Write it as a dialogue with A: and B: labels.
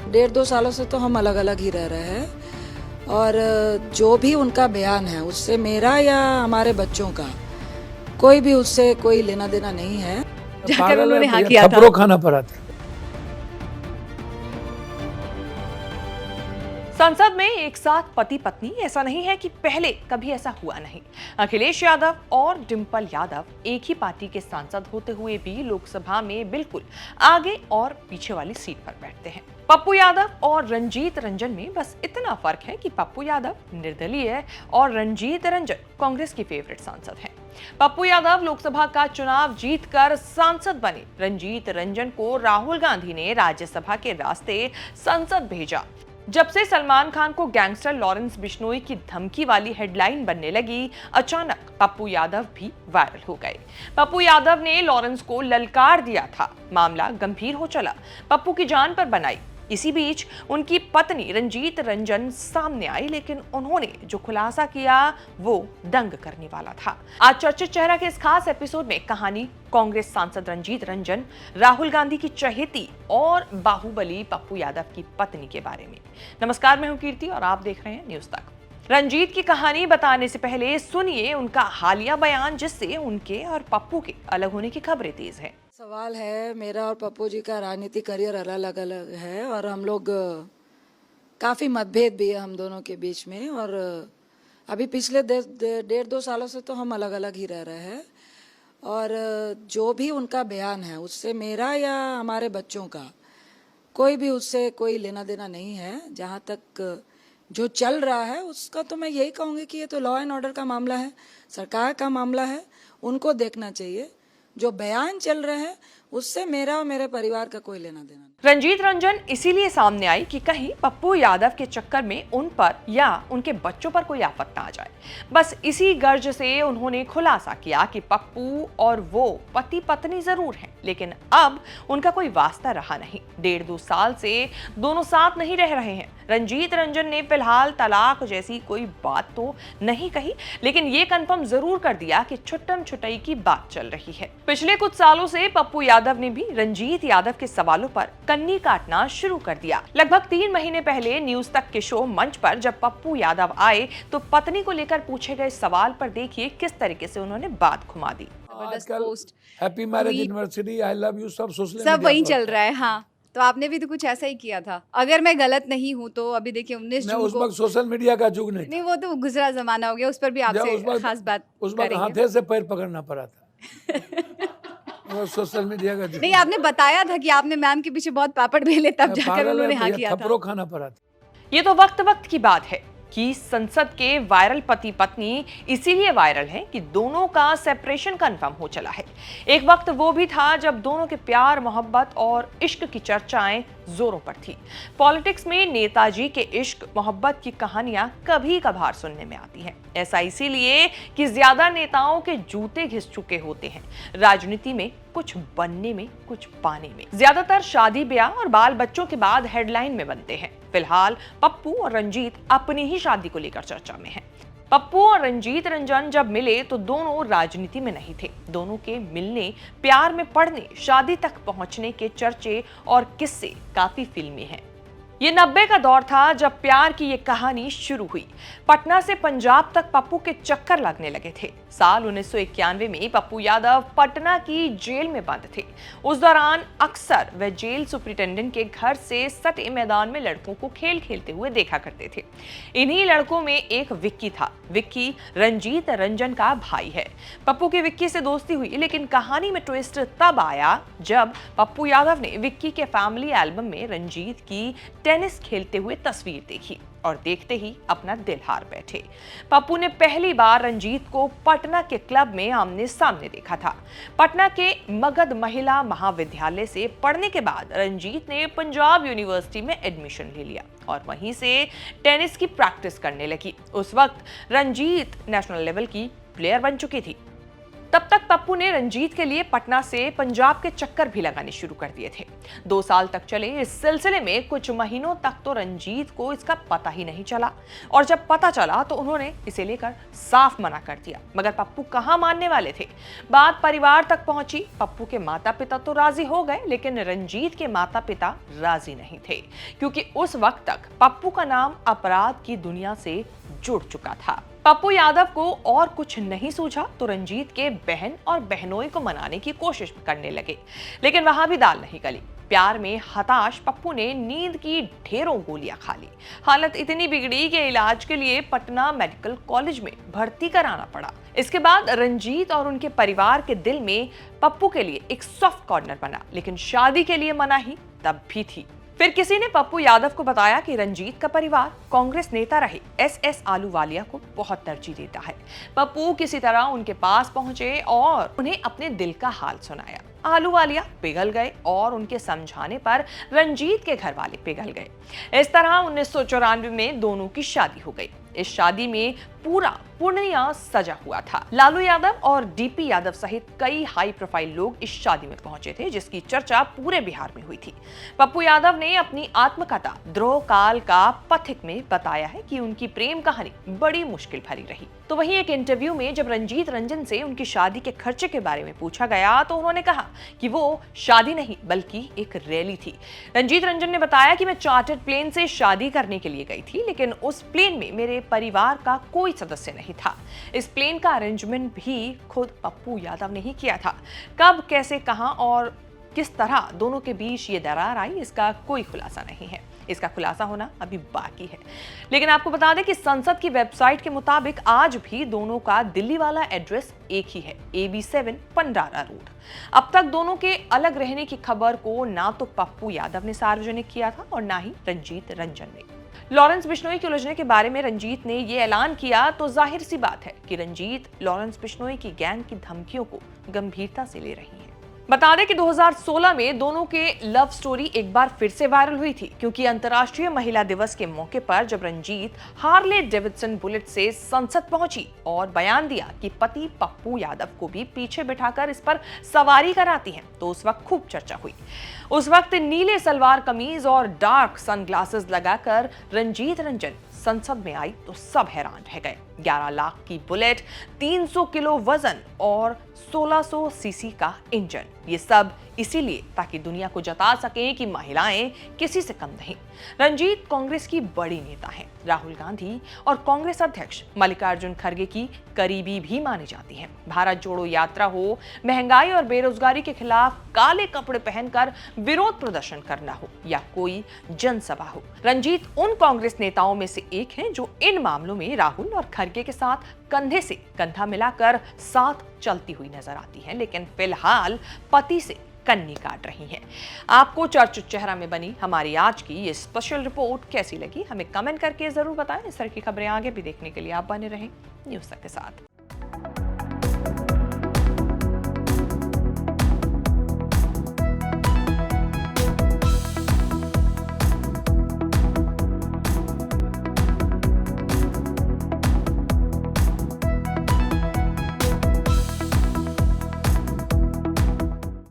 A: डेढ़ दो सालों से तो हम अलग अलग ही रह रहे हैं और जो भी उनका बयान है उससे मेरा या हमारे बच्चों का कोई भी उससे कोई लेना देना नहीं है।
B: जाकर उन्होंने हाँ किया था।
C: थप्पड़ों खाना पड़ा था।
B: संसद में एक साथ पति पत्नी, ऐसा नहीं है कि पहले कभी ऐसा हुआ नहीं। अखिलेश यादव और डिंपल यादव एक ही पार्टी के सांसद होते हुए भी लोकसभा में बिल्कुल आगे और पीछे वाली सीट पर बैठते हैं। पप्पू यादव और रंजीत रंजन में बस इतना फर्क है कि पप्पू यादव निर्दलीय है और रंजीत रंजन कांग्रेस की फेवरेट सांसद हैं। पप्पू यादव लोकसभा का चुनाव जीतकर सांसद बने। रंजीत रंजन को राहुल गांधी ने राज्यसभा के रास्ते संसद भेजा। जब से सलमान खान को गैंगस्टर लॉरेंस बिश्नोई की धमकी वाली हेडलाइन बनने लगी, अचानक पप्पू यादव भी वायरल हो गए। पप्पू यादव ने लॉरेंस को ललकार दिया था, मामला गंभीर हो चला, पप्पू की जान पर बनाई। इसी बीच उनकी पत्नी रंजीत रंजन सामने आई, लेकिन उन्होंने जो खुलासा किया वो दंग करने वाला था। आज चर्चित चेहरा के इस खास एपिसोड में कहानी कांग्रेस सांसद रंजीत रंजन, राहुल गांधी की चहेती और बाहुबली पप्पू यादव की पत्नी के बारे में। नमस्कार, मैं हूं कीर्ति और आप देख रहे हैं न्यूज तक। रंजीत की कहानी बताने से पहले सुनिए उनका हालिया बयान, जिससे उनके और पप्पू के अलग होने की खबरें तेज है।
A: सवाल है, मेरा और पप्पू जी का राजनीतिक करियर अलग अलग है और हम लोग काफ़ी मतभेद भी है हम दोनों के बीच में। और अभी पिछले डेढ़ दो सालों से तो हम अलग अलग ही रह रहे हैं और जो भी उनका बयान है उससे मेरा या हमारे बच्चों का कोई भी उससे कोई लेना देना नहीं है। जहाँ तक जो चल रहा है उसका तो मैं यही कहूँगी कि ये तो लॉ एंड ऑर्डर का मामला है, सरकार का मामला है, उनको देखना चाहिए। जो बयान चल रहे हैं उससे मेरा और मेरे परिवार का कोई लेना देना नहीं।
B: रंजीत रंजन इसीलिए सामने आई कि कहीं पप्पू यादव के चक्कर में उन पर या उनके बच्चों पर कोई आफत ना आ जाए। बस इसी गर्ज से उन्होंने खुलासा किया कि पप्पू और वो पति पत्नी जरूर हैं, लेकिन अब उनका कोई वास्ता रहा नहीं। डेढ़ दो साल से दोनों साथ नहीं रह रहे हैं। रंजीत रंजन ने फिलहाल तलाक जैसी कोई बात तो नहीं कही, लेकिन ये कंफर्म जरूर कर दिया कि छुट्टम छुटाई की बात चल रही है। पिछले कुछ सालों से पप्पू यादव ने भी रंजीत यादव के सवालों पर कन्नी काटना शुरू कर दिया। लगभग 3 महीने पहले न्यूज तक के शो मंच पर जब पप्पू यादव आए तो पत्नी को लेकर पूछे गए सवाल पर देखिए किस तरीके से उन्होंने बात घुमा दी।
C: Happy marriage anniversary, I love you,
D: सब वही चल रहा है। हाँ, तो आपने भी तो कुछ ऐसा ही किया था, अगर मैं गलत नहीं हूँ तो। अभी देखिए 19 जून
C: उस वक्त सोशल मीडिया का युग नहीं,
D: वो तो गुजरा जमाना हो गया, उस पर भी आपसे खास बात
C: उस वक्त हाथे से पैर पकड़ना पड़ा था। वो सोशल मीडिया का
D: नहीं, आपने बताया था कि आपने मैम के पीछे बहुत पापड़ बेले, तब जाकर उन्होंने हाँ किया था।
C: थप्पड़ों खाना पड़ा था।
B: ये तो वक्त की बात है कि संसद के वायरल पति पत्नी इसीलिए वायरल हैं कि दोनों का सेपरेशन कंफर्म हो चला है। एक वक्त वो भी था जब दोनों के प्यार, मोहब्बत और इश्क की चर्चाएं जोरों पर थी। पॉलिटिक्स में नेताजी के इश्क मोहब्बत की कहानियां कभी कभार सुनने में आती हैं। ऐसा इसीलिए कि ज्यादा नेताओं के जूते घिस चुके होते हैं। राजनीति में कुछ बनने में, कुछ पाने में। ज्यादातर शादी ब्याह और बाल बच्चों के बाद हेडलाइन में बनते हैं। फिलहाल पप्पू और रंजीत अपनी ही शादी को लेकर चर्चा में हैं। पप्पू और रंजीत रंजन जब मिले तो दोनों राजनीति में नहीं थे। दोनों के मिलने, प्यार में पड़ने, शादी तक पहुंचने के चर्चे और किस्से काफी फिल्मी हैं। ये 90 का दौर था जब प्यार की ये कहानी शुरू हुई। पटना से पंजाब तक पप्पू के चक्कर लगने लगे थे। साल 1991 में पप्पू यादव पटना की जेल में बंद थे। उस दौरान अक्सर वे जेल सुपरिटेंडेंट के घर से सटे मैदान में लड़कों को खेल खेलते हुए देखा करते थे। इन्हीं लड़कों में एक विक्की था। विक्की रंजीत रंजन का भाई है। पप्पू की विक्की से दोस्ती हुई, लेकिन कहानी में ट्विस्ट तब आया जब पप्पू यादव ने विक्की के फैमिली एल्बम में रंजीत की टेनिस खेलते हुए तस्वीर देखी और देखते ही अपना दिल हार बैठे। पप्पू ने पहली बार रंजीत को पटना के क्लब में आमने सामने देखा था। पटना के मगध महिला महाविद्यालय से पढ़ने के बाद रंजीत ने पंजाब यूनिवर्सिटी में एडमिशन ले लिया और वहीं से टेनिस की प्रैक्टिस करने लगी। उस वक्त रंजीत नेशनल लेवल की प्लेयर बन चुकी थी। तब तक पप्पू ने रंजीत के लिए पटना से पंजाब के चक्कर भी लगाने शुरू कर दिए थे। 2 साल तक चले इस सिलसिले में कुछ महीनों तक तो रंजीत को इसका पता ही नहीं चला, और जब पता चला तो उन्होंने इसे लेकर साफ मना कर दिया। मगर पप्पू कहां मानने वाले थे। बात परिवार तक पहुंची। पप्पू के माता पिता तो राजी हो गए, लेकिन रंजीत के माता पिता राजी नहीं थे, क्योंकि उस वक्त तक पप्पू का नाम अपराध की दुनिया से जुड़ चुका था। पप्पू यादव को और कुछ नहीं सूझा तो रंजीत के बहन और बहनोई को मनाने की कोशिश करने लगे, लेकिन वहां भी दाल नहीं गली। प्यार में हताश पप्पू ने नींद की ढेरों गोलियां खा ली। हालत इतनी बिगड़ी कि इलाज के लिए पटना मेडिकल कॉलेज में भर्ती कराना पड़ा। इसके बाद रंजीत और उनके परिवार के दिल में पप्पू के लिए एक सॉफ्ट कॉर्नर बना, लेकिन शादी के लिए मनाही तब भी थी। फिर किसी ने पप्पू यादव को बताया कि रंजीत का परिवार कांग्रेस नेता रहे एसएस आलूवालिया को बहुत तरजीह देता है। पप्पू किसी तरह उनके पास पहुंचे और उन्हें अपने दिल का हाल सुनाया। आलूवालिया पिघल गए और उनके समझाने पर रंजीत के घर वाले पिघल गए। इस तरह 1994 में दोनों की शादी हो गई। इस शादी में पूरा पूर्णिया सजा हुआ था। लालू यादव और डीपी यादव सहित कई हाई प्रोफाइल लोग इस शादी में पहुंचे थे, जिसकी चर्चा पूरे बिहार में हुई थी। पप्पू यादव ने अपनी आत्मकथा द्रोह काल का पथिक में बताया है कि उनकी प्रेम कहानी बड़ी मुश्किल भरी रही। तो वहीं एक इंटरव्यू में जब रंजीत रंजन से उनकी शादी के खर्चे के बारे में पूछा गया तो उन्होंने कहा कि वो शादी नहीं बल्कि एक रैली थी। रंजीत रंजन ने बताया कि मैं चार्टर्ड प्लेन से शादी करने के लिए गई थी, लेकिन उस प्लेन में मेरे परिवार का कोई सदस्य नहीं था। इस प्लेन का अरेंजमेंट भी खुद पप्पू यादव ने ही किया था। कब, कैसे, कहां और किस तरह दोनों के बीच ये दरार आई, इसका कोई खुलासा नहीं है। इसका खुलासा होना अभी बाकी है। लेकिन आपको बता दें कि संसद की वेबसाइट के मुताबिक आज भी दोनों का दिल्ली वाला एड्रेस एक ही है, AB7 पंडारा रोड। अब तक दोनों के अलग रहने की खबर को ना तो पप्पू यादव ने सार्वजनिक किया था और ना ही रंजीत रंजन ने। लॉरेंस बिश्नोई के उलझने के बारे में रंजीत ने ये ऐलान किया तो जाहिर सी बात है कि रंजीत लॉरेंस बिश्नोई की गैंग की धमकियों को गंभीरता से ले रही हैं। बता दें कि 2016 में दोनों के लव स्टोरी एक बार फिर से वायरल हुई थी, क्योंकि अंतर्राष्ट्रीय महिला दिवस के मौके पर जब रंजीत हार्ले डेविडसन बुलेट से संसद पहुंची और बयान दिया कि पति पप्पू यादव को भी पीछे बिठाकर इस पर सवारी कराती हैं, तो उस वक्त खूब चर्चा हुई। उस वक्त नीले सलवार कमीज और डार्क सनग्लासेस लगाकर रंजीत रंजन संसद में आई तो सब हैरान रह गए। 11 लाख की बुलेट, 300 किलो वजन और 1600 सीसी का इंजन, ये सब इसीलिए ताकि दुनिया को जता सकें कि महिलाएं किसी से कम नहीं। रंजीत कांग्रेस की बड़ी नेता हैं। राहुल गांधी और कांग्रेस अध्यक्ष मल्लिकार्जुन खड़गे की करीबी भी मानी जाती हैं। भारत जोड़ो यात्रा हो, महंगाई और बेरोजगारी के खिलाफ काले कपड़े पहनकर विरोध प्रदर्शन करना हो या कोई जनसभा हो, रंजीत उन कांग्रेस नेताओं में से एक हैं जो इन मामलों में राहुल और खड़गे के साथ कंधे से कंधा मिलाकर साथ चलती हुई नजर आती हैं, लेकिन फिलहाल पति से कन्नी काट रही हैं। आपको चर्चित चेहरा में बनी हमारी आज की ये स्पेशल रिपोर्ट कैसी लगी, हमें कमेंट करके जरूर बताएं। इस तरह की खबरें आगे भी देखने के लिए आप बने रहें न्यूज़ तक के साथ।